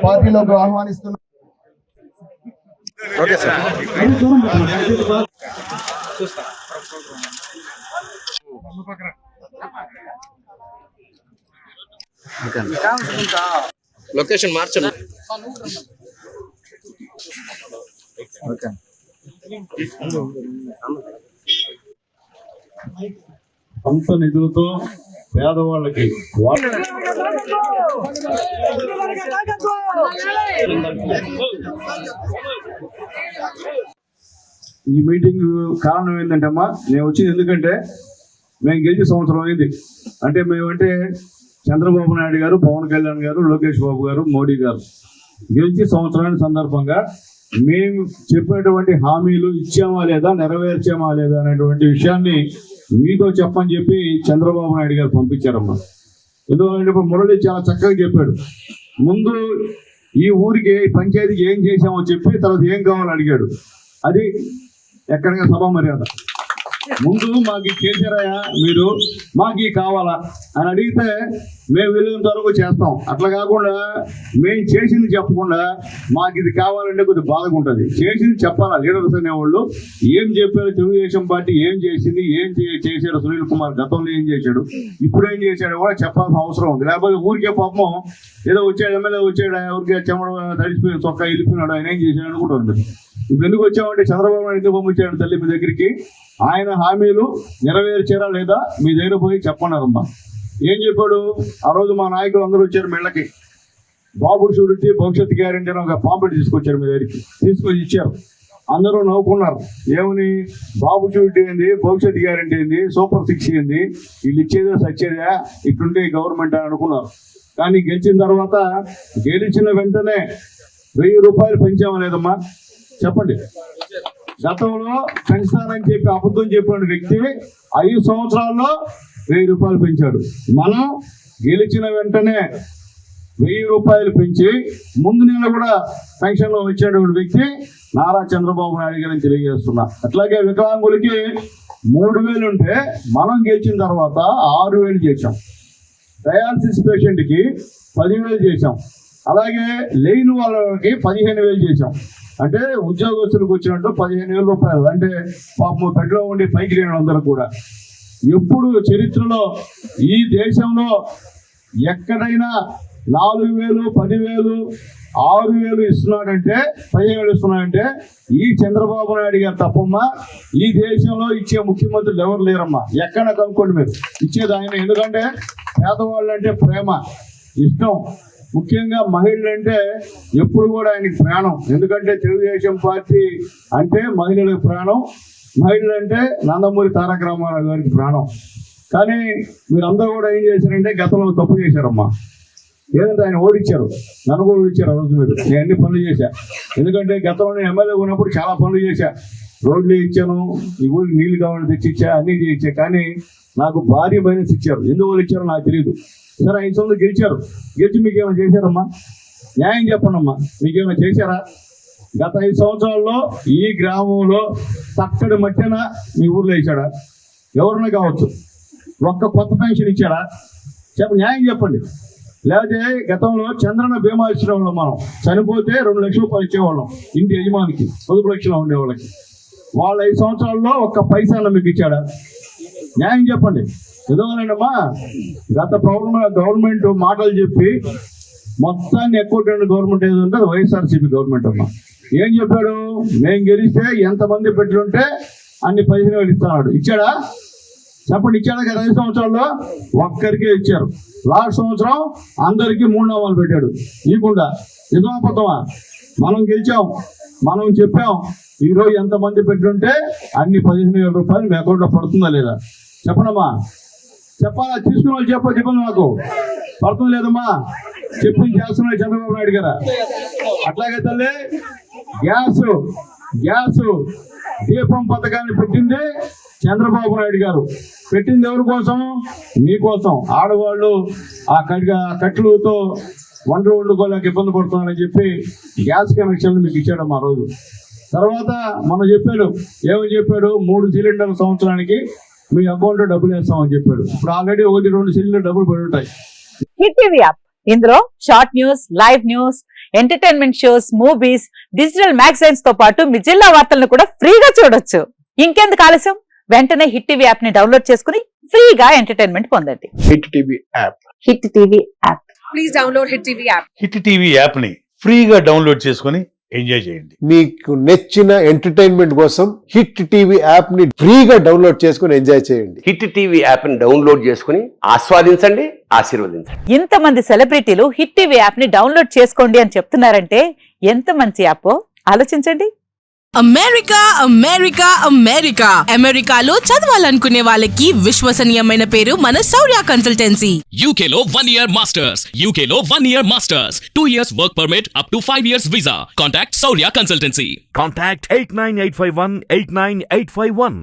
పార్టీలోకి ఆహ్వానిస్తున్నా. Okay sir. Location మార్చండి. ఓకే. సొంత నిధులతో పేదవాళ్ళకి ఈ మీటింగ్ కారణం ఏంటంటే అమ్మా, నేను వచ్చింది ఎందుకంటే మేము గెలిచి సంవత్సరం అయింది. అంటే మేమంటే చంద్రబాబు నాయుడు గారు, పవన్ కళ్యాణ్ గారు, లోకేష్ బాబు గారు, మోడీ గారు గెలిచి సంవత్సరానికి సందర్భంగా మేము చెప్పినటువంటి హామీలు ఇచ్చామా లేదా, నెరవేర్చామా లేదా అనేటువంటి విషయాన్ని మీతో చెప్పని చెప్పి చంద్రబాబు నాయుడు గారు పంపించారమ్మా. ఎందుకంటే ఇప్పుడు మురళి చాలా చక్కగా చెప్పాడు. ముందు ఈ ఊరికి పంచాయతీకి ఏం చేశామో చెప్పి తర్వాత ఏం కావాలని అడిగాడు. అది ఎక్కడిగా సభ మర్యాద. ముందు మాకు చేశారయా మీరు, మాకు కావాలా అని అడిగితే మేము వెళ్ళినంత వరకు చేస్తాం. అట్లా కాకుండా మేము చేసింది చెప్పకుండా మాకు ఇది కావాలంటే కొద్దిగా బాధగా ఉంటుంది. చేసింది చెప్పాలా లీడర్స్ అనేవాళ్ళు. ఏం చెప్పారు తెలుగుదేశం పార్టీ, ఏం చేసింది, ఏం చేశాడు సునీల్ కుమార్, గతంలో ఏం చేశాడు, ఇప్పుడు ఏం చేశాడు కూడా చెప్పాల్సిన అవసరం ఉంది. లేకపోతే ఊరికే పాపం ఏదో వచ్చాడు, ఎమ్మెల్యే వచ్చాడు, ఊరికే చెమడ తడిసిపోయి చొక్కా వెళ్ళిపోయినాడు, ఆయన ఏం చేశాడు అనుకుంటుంది. ఇప్పుడు ఎందుకు వచ్చామంటే చంద్రబాబు నాయుడు ఎందుకు పంపించాడు తల్లి మీ దగ్గరికి, ఆయన హామీలు నెరవేర్చారా లేదా మీ దగ్గర పోయి చెప్పన్నారమ్మా. ఏం చెప్పాడు ఆ రోజు? మా నాయకులు అందరూ వచ్చారు మెళ్ళకి, బాబు షూరిటీ భవిష్యత్ గ్యారెంటీ అని ఒక పాంప్లెట్ తీసుకొచ్చారు మీ దగ్గరికి, తీసుకొచ్చి ఇచ్చారు. అందరూ నవ్వుకున్నారు. ఏమని, బాబు షూరిటీ ఏంది, భవిష్యత్ గ్యారెంటీ ఏంది, సూపర్ 6 ఏంది, వీళ్ళు ఇచ్చేదే సచ్చేదా, ఇట్లుండే గవర్నమెంట్ అని అనుకున్నారు. కానీ గెలిచిన తర్వాత, గెలిచిన వెంటనే 1000 రూపాయలు పెంచామా లేదమ్మా చెప్పండి. గతంలో పెంచుతానని చెప్పి అబద్ధం చెప్పిన వ్యక్తి 5 సంవత్సరాల్లో 1000 రూపాయలు పెంచాడు. మనం గెలిచిన వెంటనే 1000 రూపాయలు పెంచి ముందు నెల కూడా పెన్షన్లో వచ్చేటువంటి వ్యక్తి నారా చంద్రబాబు నాయుడు గారిని తెలియజేస్తున్నా. అట్లాగే వికలాంగులకి 3000 ఉంటే మనం గెలిచిన తర్వాత 6000 చేశాం. డయాలసిస్ పేషెంట్కి 10,000 చేశాం. అలాగే లేని వాళ్ళకి 15,000 చేశాం. అంటే ఉద్యోగస్తులకు వచ్చినట్టు 15,000 రూపాయలు. అంటే పాపం పెట్టులో ఉండి పైకి లేని అందరూ కూడా. ఎప్పుడు చరిత్రలో ఈ దేశంలో ఎక్కడైనా 4,000, 10,000, 6,000 ఇస్తున్నాడంటే, 15,000 ఇస్తున్నాడంటే ఈ చంద్రబాబు నాయుడు గారు తప్పమ్మా. ఈ దేశంలో ఇచ్చే ముఖ్యమంత్రులు ఎవరు లేరమ్మా. ఎక్కడ కనుక్కోండి మీరు, ఇచ్చేది ఆయన. ఎందుకంటే పేదవాళ్ళు అంటే ప్రేమ, ఇష్టం. ముఖ్యంగా మహిళలు అంటే ఎప్పుడు కూడా ఆయనకి ప్రాణం. ఎందుకంటే తెలుగుదేశం పార్టీ అంటే మహిళలకు ప్రాణం. మహిళలు అంటే నందమూరి తారక రామారావు గారికి ప్రాణం. కానీ మీరందరూ కూడా ఏం చేశారంటే గతంలో తప్పు చేశారమ్మా. ఏదంటే ఆయన ఓడించారు, నన్ను కూడా ఓడించారు. ఆ రోజు మీరు నేను అన్ని పనులు చేశా. ఎందుకంటే గతంలో నేను ఎమ్మెల్యే ఉన్నప్పుడు చాలా పనులు చేశా. రోడ్లు ఇచ్చాను, ఈ ఊరికి నీళ్లు కావాలని తెచ్చిచ్చా, అన్నీ చేయించా. కానీ నాకు భారీ మైనస్ ఇచ్చారు. ఎందువల్ల ఇచ్చారో నాకు తెలియదు. సరే 5 సంవత్సరాలు గెలిచారు. గెలిచి మీకు ఏమైనా చేశారమ్మా? న్యాయం చెప్పండి అమ్మా, మీకేమైనా చేశారా? గత 5 సంవత్సరాల్లో ఈ గ్రామంలో చక్కటి మట్టిన మీ ఊర్లో వేసాడా? ఎవరన్నా కావచ్చు. ఒక్క కొత్త పెన్షన్ ఇచ్చాడా? న్యాయం చెప్పండి. లేకపోతే గతంలో చంద్రన్న బీమా ఇచ్చేవాళ్ళం. మనం చనిపోతే 2 లక్షల రూపాయలు ఇచ్చేవాళ్ళం ఇంటి యజమానికి, 10 లక్షలు ఉండేవాళ్ళకి. వాళ్ళ 5 సంవత్సరాల్లో ఒక్క పైసా మీకు ఇచ్చాడా? న్యాయం చెప్పండి. ఎందువల్లమ్మా, గత గవర్నమెంట్ మాటలు చెప్పి మొత్తాన్ని ఎక్కువ గవర్నమెంట్ ఏదంటే అది వైఎస్ఆర్సీపీ గవర్నమెంట్ అమ్మా. ఏం చెప్పాడు? మేము గెలిస్తే ఎంతమంది పెట్లుంటే అన్ని 15,000 ఇస్తున్నాడు. ఇచ్చాడా చెప్పండి? ఇచ్చాడా? కదా 5 సంవత్సరాల్లో ఒక్కరికే ఇచ్చారు. లాస్ట్ సంవత్సరం అందరికీ 3 నామాలు పెట్టాడు. ఇవ్వకుండా నిజమా? మనం గెలిచాం, మనం చెప్పాం. ఈరోజు ఎంతమంది పెట్టుంటే అన్ని 15,000 రూపాయలు మీ అకౌంట్లో పడుతుందా లేదా చెప్పండమ్మా. చెప్పాలా? తీసుకున్న వాళ్ళు చెప్పండి. నాకు పడుతుంది లేదమ్మా. చెప్పింది చేస్తున్నాడు చంద్రబాబు నాయుడు గారు. అట్లాగే తల్లి గ్యాస్ గ్యాస్ దీపం పథకాన్ని పెట్టిందే చంద్రబాబు నాయుడు గారు. పెట్టింది ఎవరి కోసం? మీకోసం. ఆడవాళ్ళు ఆ కట్టెలతో వంటలు వండుకోలేక ఇబ్బంది పడుతున్నారని చెప్పి గ్యాస్ కనెక్షన్లు మీకు ఇచ్చాడు ఆ రోజు. తర్వాత మనం చెప్పాడు, ఏమని చెప్పాడు? 3 సిలిండర్ల సంవత్సరానికి మీ అకౌంట్లో డబ్బులు వేస్తామని చెప్పాడు. ఇప్పుడు ఆల్రెడీ 1-2 సిలిండర్ డబ్బులు పడి ఉంటాయి. హిట్ టీవీ యాప్, ఇందులో short news, live news, entertainment shows, movies, digital magazines తో పాటు మీ జిల్లా వార్తలను కూడా ఫ్రీగా చూడొచ్చు. ఇంకెందుకు ఆలస్యం? వెంటనే హిట్ టీవీ యాప్ ని డౌన్లోడ్ చేసుకుని ఫ్రీగా ఎంటర్టైన్మెంట్ పొందండి. Hit TV app. Hit TV app. Please download Hit TV app. Hit TV యాప్ని ఫ్రీగా డౌన్లోడ్ చేసుకొని ఎంజాయ్ చేయండి. మీకు నచ్చిన ఎంటర్టైన్మెంట్ కోసం హిట్ టీవీ యాప్ ని ఫ్రీగా డౌన్లోడ్ చేసుకుని ఎంజాయ్ చేయండి. హిట్ టీవీ యాప్ని డౌన్లోడ్ చేసుకుని ఆస్వాదించండి, ఆశీర్వదించండి. ఇంతమంది సెలబ్రిటీలు హిట్ టీవీ యాప్ ని డౌన్లోడ్ చేసుకోండి అని చెప్తున్నారంటే ఎంత మంచి యాప్ ఆలోచించండి. అమెరికా అమెరికా అమెరికా అమెరికాలో చదవాలనుకునే వాళ్ళకి విశ్వసనీయమైన పేరు మన శౌర్య consultancy. UK Law 1 Year Masters. UK Law 1 Year Masters. 2 years work permit up to 5 years visa. Contact Saurya Consultancy. Contact 89851 89851.